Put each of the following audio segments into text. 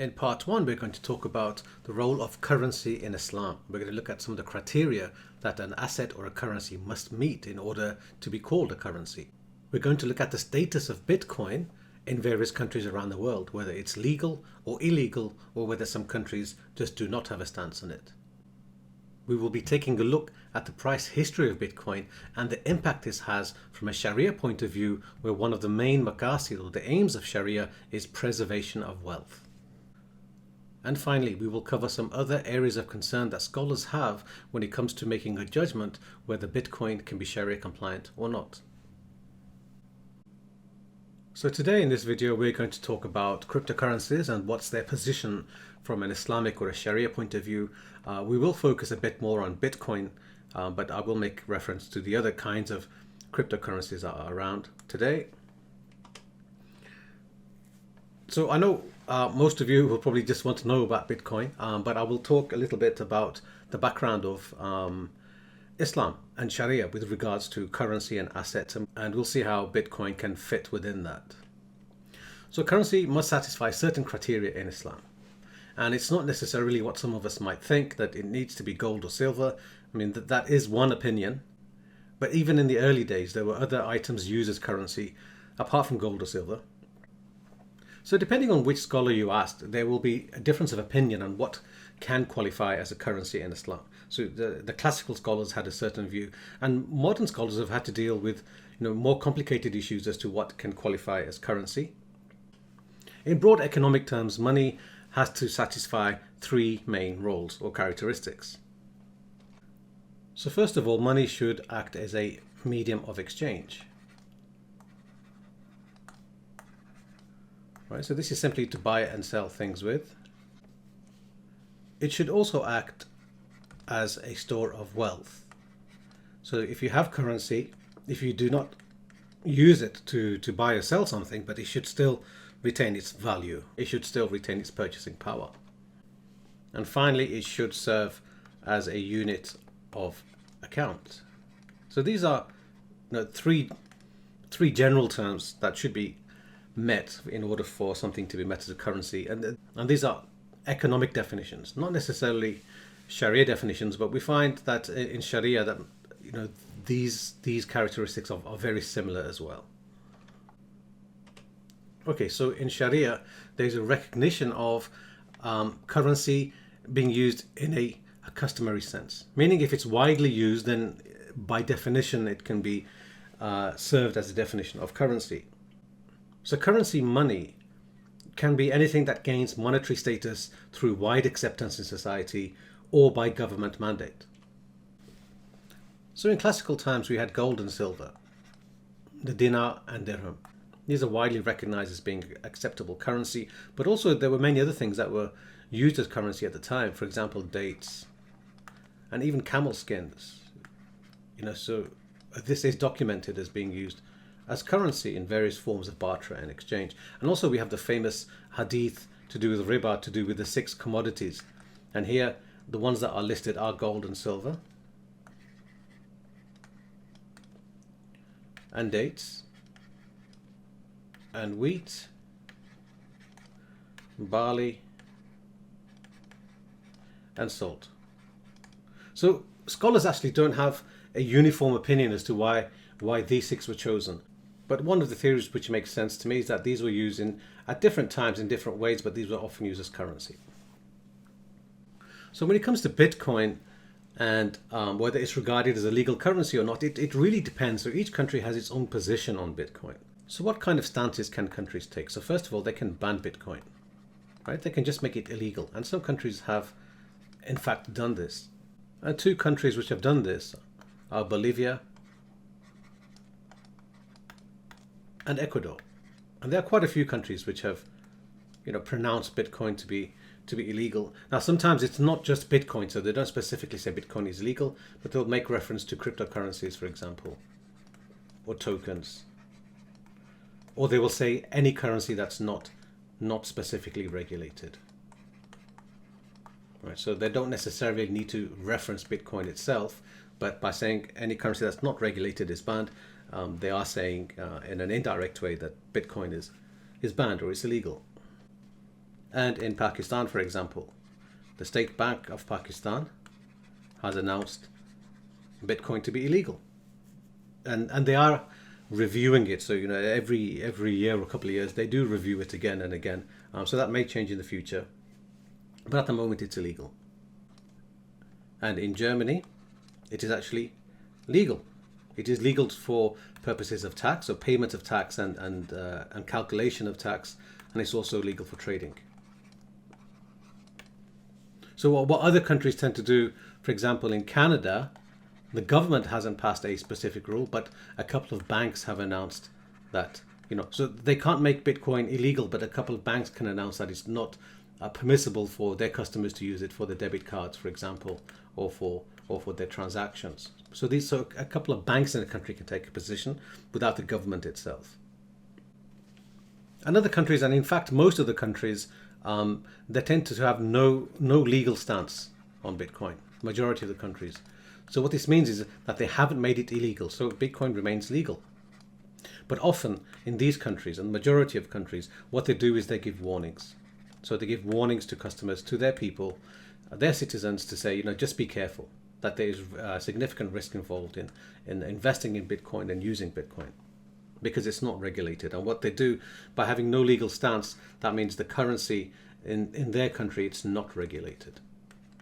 In part one, we're going to talk about the role of currency in Islam. We're going to look at some of the criteria that an asset or a currency must meet in order to be called a currency. We're going to look at the status of Bitcoin in various countries around the world, whether it's legal or illegal, or whether some countries just do not have a stance on it. We will be taking a look at the price history of Bitcoin and the impact this has from a Sharia point of view, where one of the main maqasid or the aims of Sharia is preservation of wealth. And finally, we will cover some other areas of concern that scholars have when it comes to making a judgment whether Bitcoin can be Sharia compliant or not. So today in this video, we're going to talk about cryptocurrencies and what's their position from an Islamic or a Sharia point of view. We will focus a bit more on Bitcoin, but I will make reference to the other kinds of cryptocurrencies that are around today. So I know most of you will probably just want to know about Bitcoin, but I will talk a little bit about the background of Islam and Sharia with regards to currency and assets, and we'll see how Bitcoin can fit within that. So currency must satisfy certain criteria in Islam. And it's not necessarily what some of us might think, that it needs to be gold or silver. I mean, that is one opinion. But even in the early days, there were other items used as currency apart from gold or silver. So depending on which scholar you asked, there will be a difference of opinion on what can qualify as a currency in Islam. So the classical scholars had a certain view, and modern scholars have had to deal with more complicated issues as to what can qualify as currency. In broad economic terms, money has to satisfy three main roles or characteristics. So first of all, money should act as a medium of exchange. Right, so this is simply to buy and sell things with. It should also act as a store of wealth. So if you have currency, if you do not use it to buy or sell something, but it should still retain its value. It should still retain its purchasing power. And finally, it should serve as a unit of account. So these are three general terms that should be met in order for something to be met as a currency, and these are economic definitions, not necessarily Sharia definitions, but we find that in Sharia that these characteristics are very similar as well. Okay, so in Sharia there's a recognition of currency being used in a customary sense, meaning if it's widely used, then by definition it can be served as a definition of currency. So currency, money, can be anything that gains monetary status through wide acceptance in society or by government mandate. So in classical times we had gold and silver, the dinar and dirham. These are widely recognized as being acceptable currency, but also there were many other things that were used as currency at the time. For example, dates and even camel skins. So this is documented as being used as currency in various forms of barter and exchange. And also we have the famous hadith to do with riba, to do with the 6 commodities. And here the ones that are listed are gold and silver, and dates, and wheat, barley, and salt. So scholars actually don't have a uniform opinion as to why these 6 were chosen. But one of the theories which makes sense to me is that these were used at different times in different ways, but these were often used as currency. So when it comes to Bitcoin and whether it's regarded as a legal currency or not, it really depends. So each country has its own position on Bitcoin. So what kind of stances can countries take? So first of all, they can ban Bitcoin, right? They can just make it illegal. And some countries have, in fact, done this. And 2 countries which have done this are Bolivia and Ecuador. And there are quite a few countries which have pronounced Bitcoin to be illegal. Now sometimes it's not just Bitcoin, so they don't specifically say Bitcoin is illegal, but they'll make reference to cryptocurrencies, for example, or tokens, or they will say any currency that's not specifically regulated. Right, so they don't necessarily need to reference Bitcoin itself, but by saying any currency that's not regulated is banned, they are saying in an indirect way that Bitcoin is banned or is illegal. And in Pakistan, for example, the State Bank of Pakistan has announced Bitcoin to be illegal, and they are reviewing it. So every year or a couple of years they do review it again and again. So that may change in the future, but at the moment it's illegal. And in Germany, it is actually legal. It is legal for purposes of tax, or payment of tax and calculation of tax, and it's also legal for trading. So what other countries tend to do, for example, in Canada, the government hasn't passed a specific rule, but a couple of banks have announced that, so they can't make Bitcoin illegal, but a couple of banks can announce that it's not permissible for their customers to use it for their debit cards, for example, or for their transactions. So a couple of banks in the country can take a position without the government itself. And other countries, and in fact most of the countries, they tend to have no legal stance on Bitcoin, majority of the countries. So what this means is that they haven't made it illegal, so Bitcoin remains legal. But often in these countries, and the majority of countries, what they do is they give warnings. So they give warnings to customers, to their people, their citizens, to say, just be careful, that there is significant risk involved in investing in Bitcoin and using Bitcoin, because it's not regulated. And what they do, by having no legal stance, that means the currency in their country, it's not regulated,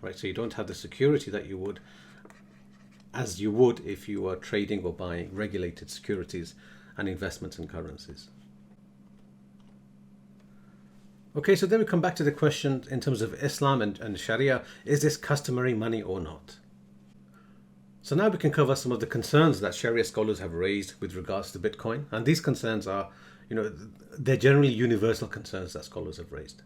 right? So you don't have the security that you would if you were trading or buying regulated securities and investments in currencies. Okay, so then we come back to the question in terms of Islam and Sharia, is this customary money or not? So now we can cover some of the concerns that Sharia scholars have raised with regards to Bitcoin. And these concerns are, they're generally universal concerns that scholars have raised.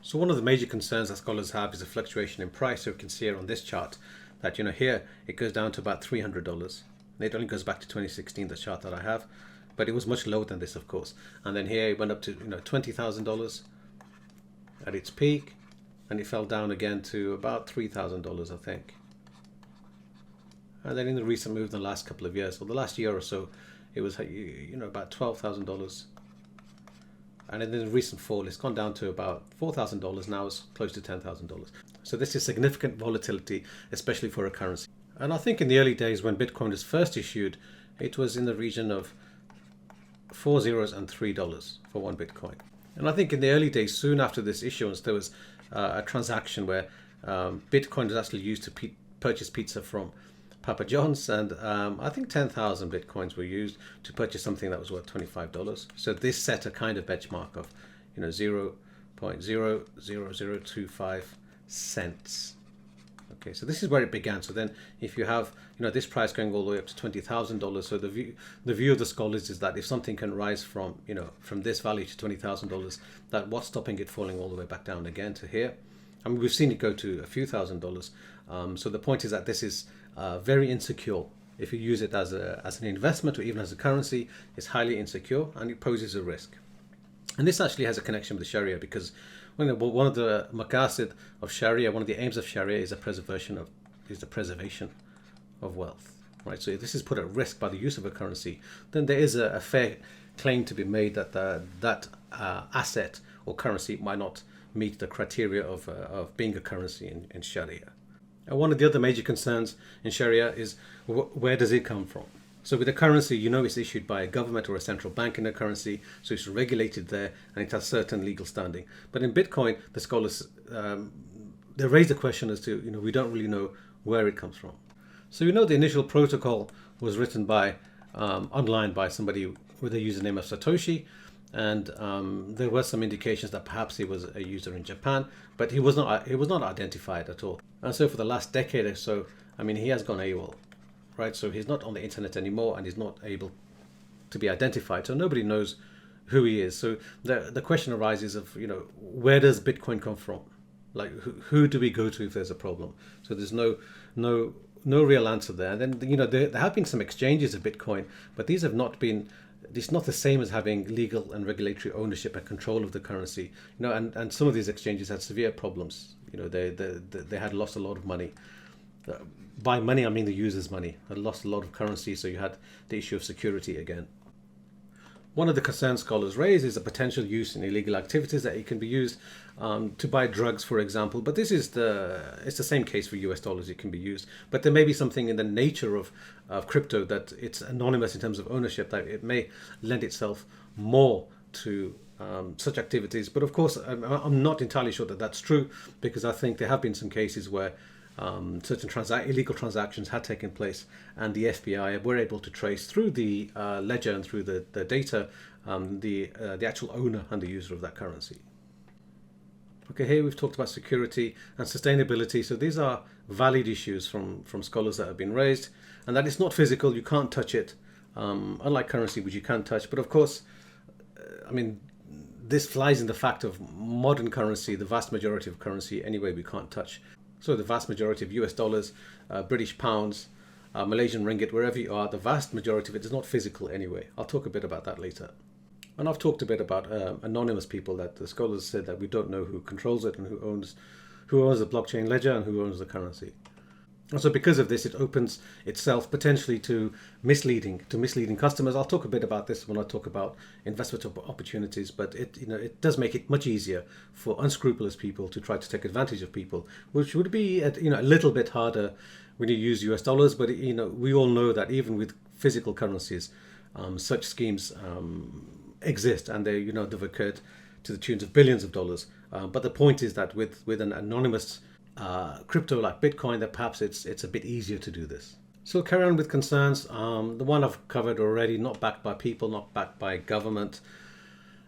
So one of the major concerns that scholars have is a fluctuation in price. So you can see here on this chart that, here it goes down to about $300. It only goes back to 2016, the chart that I have. But it was much lower than this, of course. And then here it went up to $20,000 at its peak, and it fell down again to about $3,000, I think. And then in the recent move, in the last couple of years, or the last year or so, it was about $12,000. And in the recent fall, it's gone down to about $4,000. Now it's close to $10,000. So this is significant volatility, especially for a currency. And I think in the early days when Bitcoin was first issued, it was in the region of $4 and $3 for one Bitcoin. And I think in the early days, soon after this issuance, there was a transaction where Bitcoin was actually used to purchase pizza from Papa John's, and I think 10,000 Bitcoins were used to purchase something that was worth $25. So this set a kind of benchmark of 0.00025 cents. Okay, so this is where it began. So then if you have this price going all the way up to $20,000, so the view of the scholars is that if something can rise from from this value to $20,000, that what's stopping it falling all the way back down again to here? I mean, we've seen it go to a few $1,000s. So the point is that this is very insecure. If you use it as an investment or even as a currency, it's highly insecure and it poses a risk. And this actually has a connection with the Sharia, because one of the maqasid of Sharia, one of the aims of Sharia is the preservation of wealth, right? So if this is put at risk by the use of a currency, then there is a fair claim to be made that that asset or currency might not meet the criteria of being a currency in Sharia. And one of the other major concerns in Sharia is where does it come from? So with a currency, it's issued by a government or a central bank in a currency, so it's regulated there and it has certain legal standing. But in Bitcoin, the scholars, they raise the question as to, we don't really know where it comes from. So the initial protocol was written by online by somebody with the username of Satoshi, and there were some indications that perhaps he was a user in Japan, but he was not identified at all. And so for the last decade or so, he has gone AWOL. Right, so he's not on the internet anymore and he's not able to be identified. So nobody knows who he is. So the question arises of, where does Bitcoin come from? Like, who do we go to if there's a problem? So there's no real answer there. And then, there have been some exchanges of Bitcoin, but these have not been, it's not the same as having legal and regulatory ownership and control of the currency. And some of these exchanges had severe problems. They had lost a lot of money. By money, I mean the user's money. They lost a lot of currency, so you had the issue of security again. One of the concerns scholars raise is the potential use in illegal activities, that it can be used to buy drugs, for example. But it's the same case for US dollars. It can be used, but there may be something in the nature of crypto that it's anonymous in terms of ownership, that it may lend itself more to such activities. But of course, I'm not entirely sure that that's true, because I think there have been some cases where certain illegal transactions had taken place, and the FBI were able to trace through the ledger and through the data the actual owner and the user of that currency. Okay, here we've talked about security and sustainability. So these are valid issues from scholars that have been raised, and that it's not physical, you can't touch it, unlike currency, which you can touch. But of course, I mean, this flies in the fact of modern currency, the vast majority of currency anyway we can't touch. So the vast majority of US dollars, British pounds, Malaysian ringgit, wherever you are, the vast majority of it is not physical anyway. I'll talk a bit about that later. And I've talked a bit about anonymous people, that the scholars said that we don't know who controls it and who owns the blockchain ledger and who owns the currency. And so because of this, it opens itself potentially to misleading customers. I'll talk a bit about this when I talk about investment opportunities, but it does make it much easier for unscrupulous people to try to take advantage of people, which would be a little bit harder when you use US dollars. But we all know that even with physical currencies, such schemes exist, and they've occurred to the tunes of billions of dollars. But the point is that with an anonymous crypto like Bitcoin, that perhaps it's a bit easier to do this. So carry on with concerns. The one I've covered already: not backed by people, not backed by government,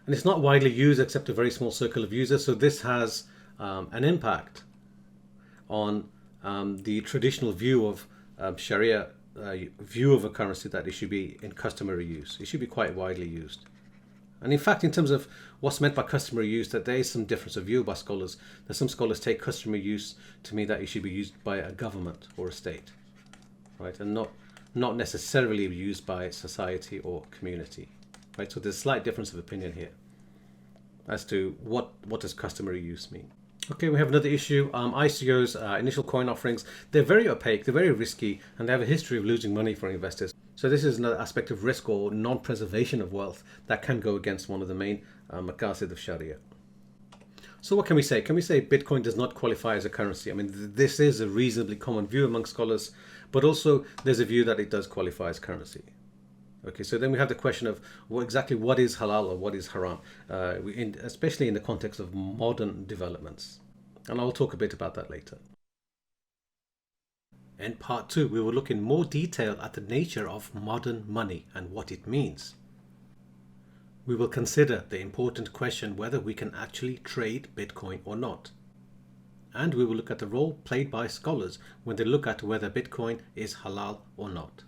and it's not widely used except a very small circle of users. So this has an impact on the traditional view of Sharia view of a currency, that it should be in customary use. It should be quite widely used. And in fact, in terms of what's meant by customary use, that there is some difference of view by scholars. That some scholars take customary use to mean that it should be used by a government or a state, right, and not necessarily used by society or community, right. So there's a slight difference of opinion here as to what does customary use mean. Okay, we have another issue. ICOs, initial coin offerings, they're very opaque, they're very risky, and they have a history of losing money for investors. So this is another aspect of risk or non-preservation of wealth that can go against one of the main maqasid of Sharia. So what can we say? Can we say Bitcoin does not qualify as a currency? I mean, this is a reasonably common view among scholars, but also there's a view that it does qualify as currency. Okay, so then we have the question of what is halal or what is haram, especially in the context of modern developments. And I'll talk a bit about that later. In part 2, we will look in more detail at the nature of modern money and what it means. We will consider the important question whether we can actually trade Bitcoin or not. And we will look at the role played by scholars when they look at whether Bitcoin is halal or not.